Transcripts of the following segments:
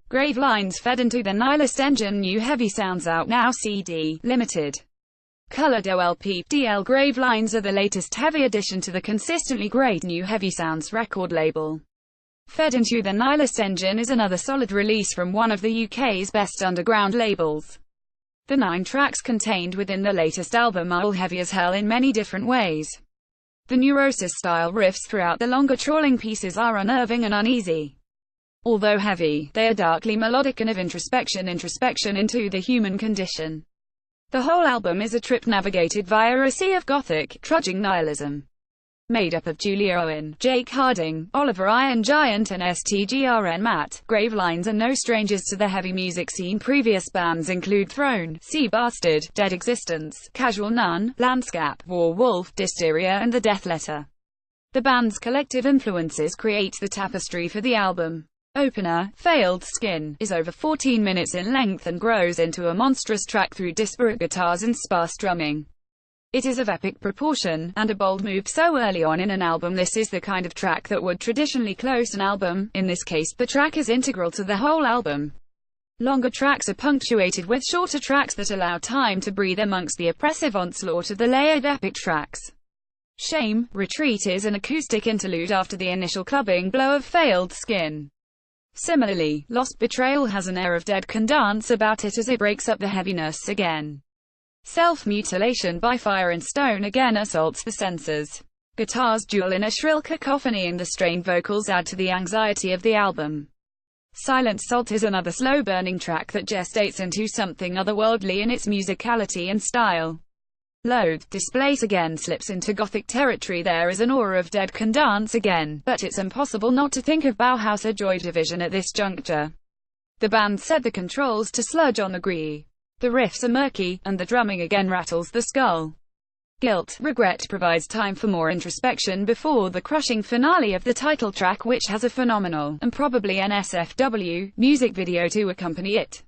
Grave Lines fed into the Nihilist engine. New Heavy Sounds out now. CD, limited. Colored OLP, DL. Grave Lines are the latest heavy addition to the consistently great New Heavy Sounds record label. Fed into the Nihilist engine is another solid release from one of the UK's best underground labels. The 9 tracks contained within the latest album are all heavy as hell in many different ways. The Neurosis-style riffs throughout the longer trawling pieces are unnerving and uneasy. Although heavy, they are darkly melodic and of introspection into the human condition. The whole album is a trip navigated via a sea of gothic, trudging nihilism. Made up of Julia Owen, Jake Harding, Oliver Iron Giant and STGRN Matt, Grave Lines are no strangers to the heavy music scene. Previous bands include Throne, Sea Bastard, Dead Existence, Casual Nun, Landscape, War Wolf, Dysteria and The Death Letter. The band's collective influences create the tapestry for the album. Opener, Failed Skin, is over 14 minutes in length and grows into a monstrous track through disparate guitars and sparse drumming. It is of epic proportion, and a bold move so early on in an album. This is the kind of track that would traditionally close an album. In this case, the track is integral to the whole album. Longer tracks are punctuated with shorter tracks that allow time to breathe amongst the oppressive onslaught of the layered epic tracks. Shame, Retreat is an acoustic interlude after the initial clubbing blow of Failed Skin. Similarly, Lost Betrayal has an air of Dead Can Dance about it as it breaks up the heaviness again. Self-Mutilation by Fire and Stone again assaults the senses. Guitars duel in a shrill cacophony and the strained vocals add to the anxiety of the album. Silent Salt is another slow-burning track that gestates into something otherworldly in its musicality and style. Loathed Displace again slips into gothic territory. There is an aura of Dead Can Dance again, but it's impossible not to think of Bauhaus or Joy Division at this juncture. The band set the controls to sludge on the gree. The riffs are murky, and the drumming again rattles the skull. Guilt, Regret provides time for more introspection before the crushing finale of the title track, which has a phenomenal, and probably an SFW, music video to accompany it.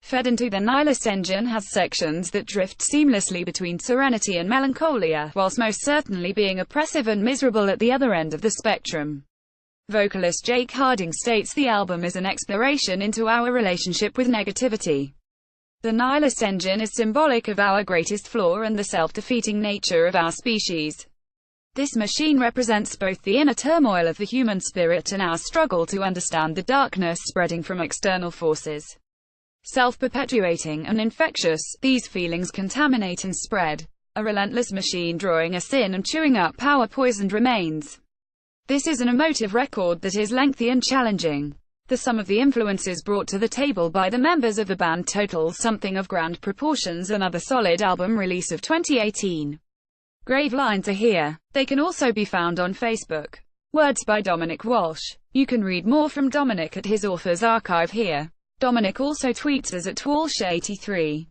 Fed into the Nihilist engine has sections that drift seamlessly between serenity and melancholia, whilst most certainly being oppressive and miserable at the other end of the spectrum. Vocalist Jake Harding states the album is an exploration into our relationship with negativity. The Nihilist engine is symbolic of our greatest flaw and the self-defeating nature of our species. This machine represents both the inner turmoil of the human spirit and our struggle to understand the darkness spreading from external forces. Self-perpetuating and infectious, these feelings contaminate and spread. A relentless machine drawing us in and chewing up power-poisoned remains. This is an emotive record that is lengthy and challenging. The sum of the influences brought to the table by the members of the band totals something of grand proportions. Another solid album release of 2018. Grave Lines are here. They can also be found on Facebook. Words by Dominic Walsh. You can read more from Dominic at his author's archive here. Dominic also tweets us at Walsh83.